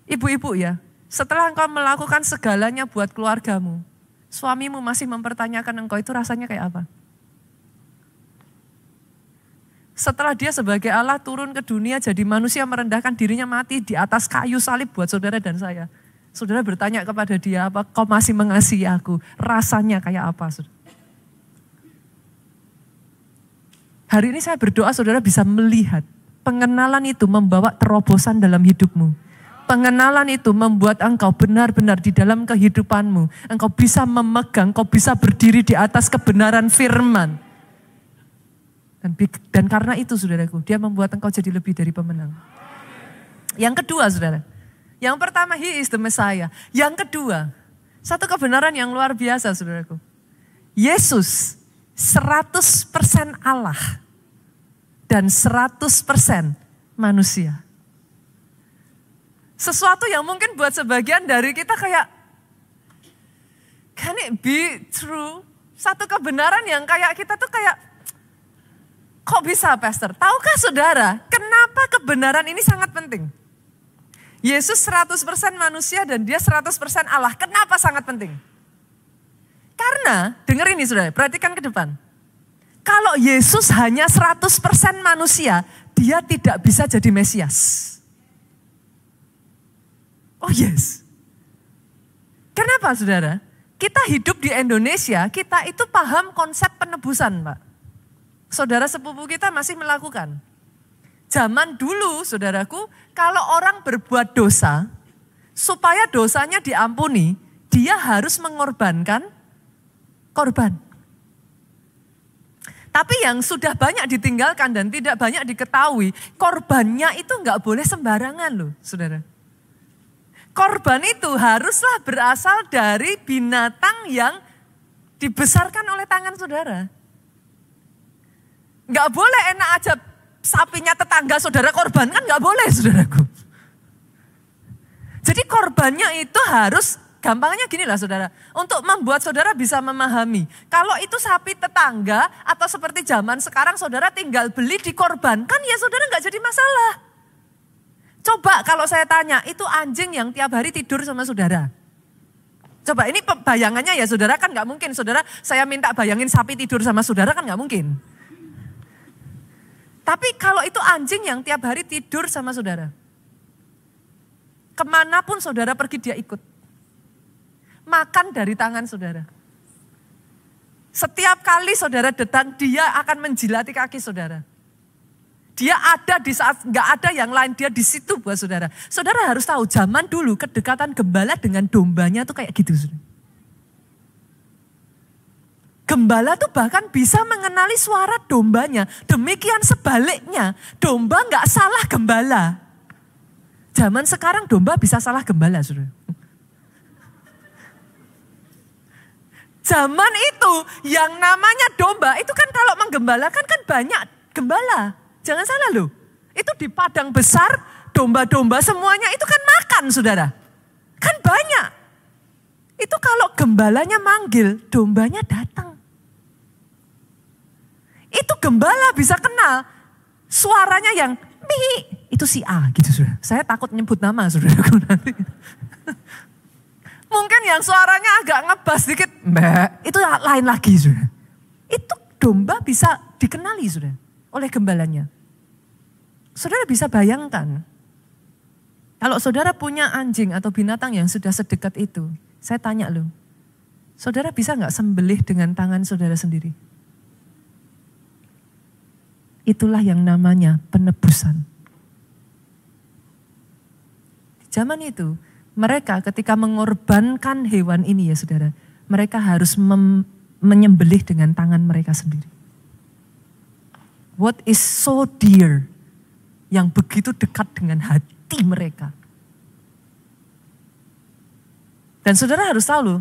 Ibu-ibu ya, setelah engkau melakukan segalanya buat keluargamu, suamimu masih mempertanyakan engkau, itu rasanya kayak apa? Setelah dia sebagai Allah turun ke dunia jadi manusia merendahkan dirinya mati di atas kayu salib buat saudara dan saya. Saudara bertanya kepada dia, apa kau masih mengasihi aku? Rasanya kayak apa? Saudara? Hari ini saya berdoa saudara bisa melihat. Pengenalan itu membawa terobosan dalam hidupmu. Pengenalan itu membuat engkau benar-benar di dalam kehidupanmu. Engkau bisa memegang, engkau bisa berdiri di atas kebenaran firman. Dan karena itu saudaraku, dia membuat engkau jadi lebih dari pemenang. Yang kedua saudara, yang pertama He is the Messiah. Yang kedua, satu kebenaran yang luar biasa saudaraku. Yesus 100% Allah. Dan 100% manusia. Sesuatu yang mungkin buat sebagian dari kita kayak, can it be true? Satu kebenaran yang kayak kita tuh kayak, kok bisa pastor? Tahukah saudara, kenapa kebenaran ini sangat penting? Yesus 100% manusia dan dia 100% Allah. Kenapa sangat penting? Karena, dengar ini saudara, perhatikan ke depan. Kalau Yesus hanya 100% manusia, dia tidak bisa jadi Mesias. Oh yes. Kenapa saudara? Kita hidup di Indonesia, kita itu paham konsep penebusan Pak. Saudara sepupu kita masih melakukan. Zaman dulu saudaraku, kalau orang berbuat dosa, supaya dosanya diampuni, dia harus mengorbankan korban. Tapi yang sudah banyak ditinggalkan dan tidak banyak diketahui, korbannya itu enggak boleh sembarangan loh saudara. Korban itu haruslah berasal dari binatang yang dibesarkan oleh tangan saudara. Enggak boleh enak aja sapinya tetangga saudara korbankan, enggak boleh saudaraku. Jadi korbannya itu harus, gampangnya gini lah saudara, untuk membuat saudara bisa memahami. Kalau itu sapi tetangga atau seperti zaman sekarang saudara tinggal beli dikorbankan, ya saudara nggak jadi masalah. Coba kalau saya tanya, itu anjing yang tiap hari tidur sama saudara. Coba ini bayangannya ya saudara, kan nggak mungkin saudara, saya minta bayangin sapi tidur sama saudara kan nggak mungkin. Tapi kalau itu anjing yang tiap hari tidur sama saudara, kemanapun saudara pergi dia ikut. Makan dari tangan saudara. Setiap kali saudara datang, dia akan menjilati kaki saudara. Dia ada di saat nggak ada yang lain, dia di situ buat saudara. Saudara harus tahu zaman dulu kedekatan gembala dengan dombanya tuh kayak gitu. Saudara. Gembala tuh bahkan bisa mengenali suara dombanya. Demikian sebaliknya, domba nggak salah gembala. Zaman sekarang domba bisa salah gembala, saudara. Zaman itu yang namanya domba itu kan kalau menggembalakan kan banyak gembala. Jangan salah loh. Itu di padang besar, domba-domba semuanya itu kan makan, saudara. Kan banyak. Itu kalau gembalanya manggil, dombanya datang. Itu gembala bisa kenal suaranya yang mi, itu si A gitu, saudara. Saya takut nyebut nama, saudaraku nanti. Mungkin yang suaranya agak ngebas dikit, mbak, itu lain lagi, saudara. Itu domba bisa dikenali, saudara, oleh gembalanya. Saudara bisa bayangkan, kalau saudara punya anjing atau binatang yang sudah sedekat itu, saya tanya loh, saudara bisa nggak sembelih dengan tangan saudara sendiri? Itulah yang namanya penebusan. Di zaman itu, mereka ketika mengorbankan hewan ini ya saudara, mereka harus menyembelih dengan tangan mereka sendiri. What is so dear, yang begitu dekat dengan hati mereka. Dan saudara harus tahu loh,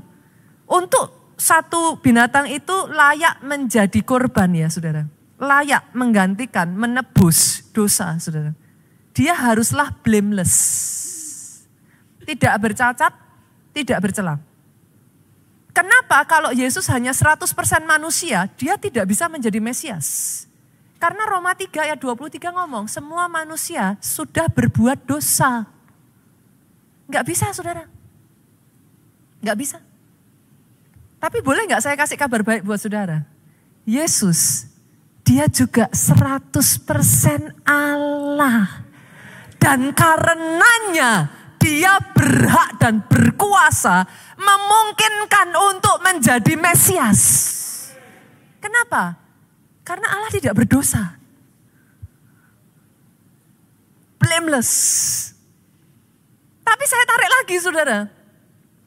untuk satu binatang itu layak menjadi korban ya saudara. Layak menggantikan, menebus dosa saudara. Dia haruslah blameless. Tidak bercacat, tidak bercela. Kenapa kalau Yesus hanya 100% manusia, dia tidak bisa menjadi Mesias? Karena Roma 3 ayat 23 ngomong, semua manusia sudah berbuat dosa. Enggak bisa saudara. Enggak bisa. Tapi boleh enggak saya kasih kabar baik buat saudara? Yesus, dia juga 100% Allah. Dan karenanya dia berhak dan berkuasa memungkinkan untuk menjadi Mesias. Kenapa? Karena Allah tidak berdosa. Blameless. Tapi saya tarik lagi saudara.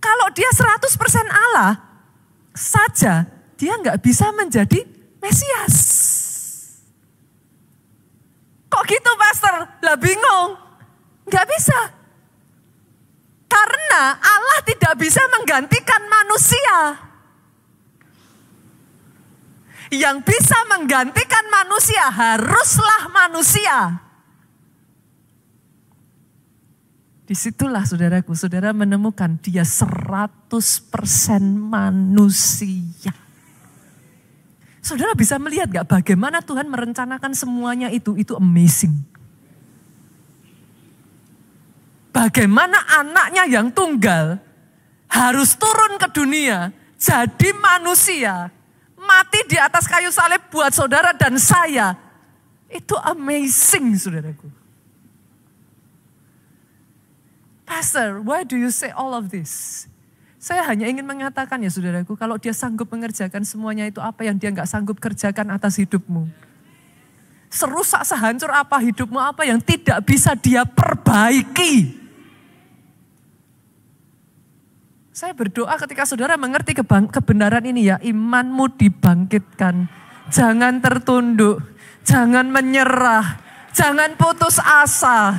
Kalau dia 100% Allah saja, dia nggak bisa menjadi Mesias. Kok gitu pastor? Lah bingung. Nggak bisa. Karena Allah tidak bisa menggantikan manusia. Yang bisa menggantikan manusia haruslah manusia. Disitulah saudaraku, saudara menemukan dia 100% manusia. Saudara bisa melihat gak bagaimana Tuhan merencanakan semuanya itu amazing. Bagaimana anaknya yang tunggal harus turun ke dunia, jadi manusia. Mati di atas kayu salib buat saudara dan saya. Itu amazing saudaraku. Pastor, why do you say all of this? Saya hanya ingin mengatakan ya saudaraku, kalau dia sanggup mengerjakan semuanya itu, apa yang dia gak sanggup kerjakan atas hidupmu. Serusak sehancur apa hidupmu, apa yang tidak bisa dia perbaiki. Saya berdoa ketika saudara mengerti kebenaran ini ya, imanmu dibangkitkan. Jangan tertunduk, jangan menyerah, jangan putus asa.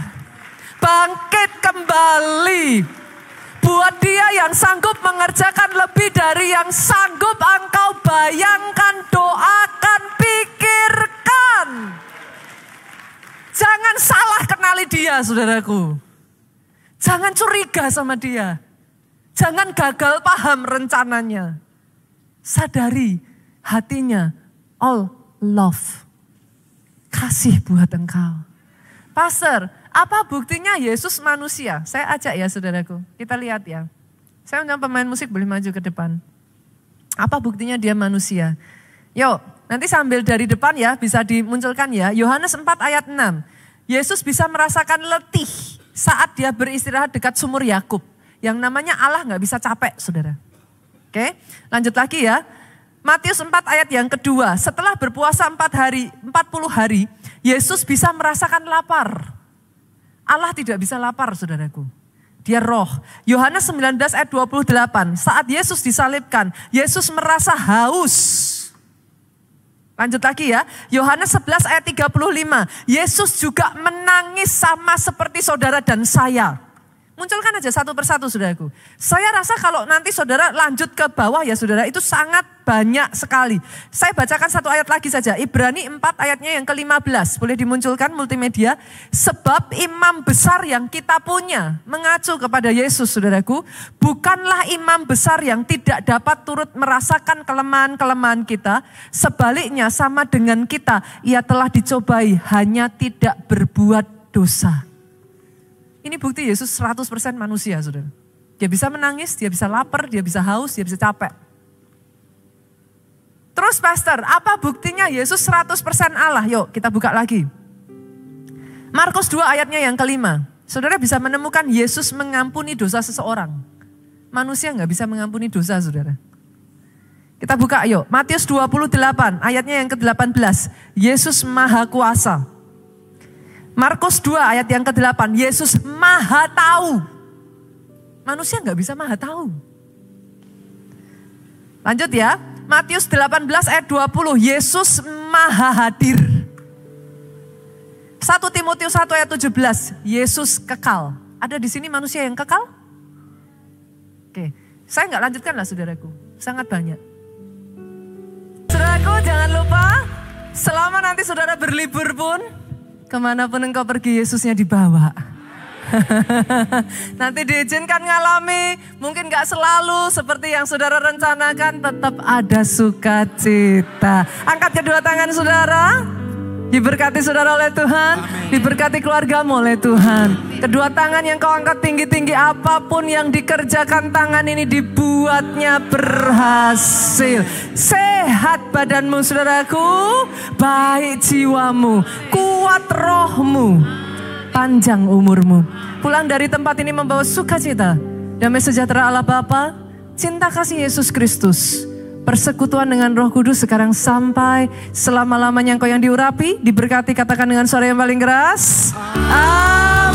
Bangkit kembali. Buat dia yang sanggup mengerjakan lebih dari yang sanggup engkau bayangkan, doakan, pikirkan. Jangan salah kenali dia saudaraku. Jangan curiga sama dia. Jangan gagal paham rencananya. Sadari hatinya all love. Kasih buat engkau. Pastor, apa buktinya Yesus manusia? Saya ajak ya saudaraku. Kita lihat ya. Saya undang pemain musik boleh maju ke depan. Apa buktinya dia manusia? Yuk, nanti sambil dari depan ya bisa dimunculkan ya. Yohanes 4 ayat 6. Yesus bisa merasakan letih saat dia beristirahat dekat sumur Yakub. Yang namanya Allah gak bisa capek saudara. Oke, lanjut lagi ya. Matius 4 ayat yang kedua, setelah berpuasa 40 hari, Yesus bisa merasakan lapar. Allah tidak bisa lapar, saudaraku. Dia roh. Yohanes 19 ayat 28, saat Yesus disalibkan, Yesus merasa haus. Lanjut lagi ya, Yohanes 11 ayat 35, Yesus juga menangis sama seperti saudara dan saya. Munculkan aja satu persatu, saudaraku. Saya rasa kalau nanti saudara lanjut ke bawah ya saudara, itu sangat banyak sekali. Saya bacakan satu ayat lagi saja, Ibrani 4 ayatnya yang ke-15. Boleh dimunculkan multimedia. Sebab imam besar yang kita punya, mengacu kepada Yesus, saudaraku, bukanlah imam besar yang tidak dapat turut merasakan kelemahan-kelemahan kita. Sebaliknya sama dengan kita, ia telah dicobai, hanya tidak berbuat dosa. Ini bukti Yesus 100% manusia, saudara. Dia bisa menangis, dia bisa lapar, dia bisa haus, dia bisa capek. Terus pastor, apa buktinya Yesus 100% Allah? Yuk kita buka lagi. Markus 2 ayatnya yang ke-5. Saudara bisa menemukan Yesus mengampuni dosa seseorang. Manusia gak bisa mengampuni dosa, saudara. Kita buka yuk. Matius 28 ayatnya yang ke-18. Yesus maha kuasa. Markus 2 ayat yang ke-8, Yesus maha tahu. Manusia gak bisa maha tahu. Lanjut ya, Matius 18 ayat 20, Yesus maha hadir. 1 Timotius 1 ayat 17, Yesus kekal. Ada di sini manusia yang kekal? Oke, saya gak lanjutkan lah saudaraku, sangat banyak. Saudaraku jangan lupa, selama nanti saudara berlibur pun, kemanapun engkau pergi, Yesusnya dibawa. Nanti diizinkan ngalami, mungkin gak selalu seperti yang saudara rencanakan, tetap ada sukacita. Angkat kedua tangan saudara. Diberkati saudara oleh Tuhan, diberkati keluargamu oleh Tuhan. Kedua tangan yang kau angkat tinggi-tinggi, apapun yang dikerjakan tangan ini dibuatnya berhasil. Sehat badanmu saudaraku, baik jiwamu, kuat rohmu, panjang umurmu. Pulang dari tempat ini membawa sukacita, damai sejahtera Allah Bapa, cinta kasih Yesus Kristus, persekutuan dengan Roh Kudus sekarang sampai selama-lamanya. Engkau yang diurapi, diberkati, katakan dengan suara yang paling keras. Amin.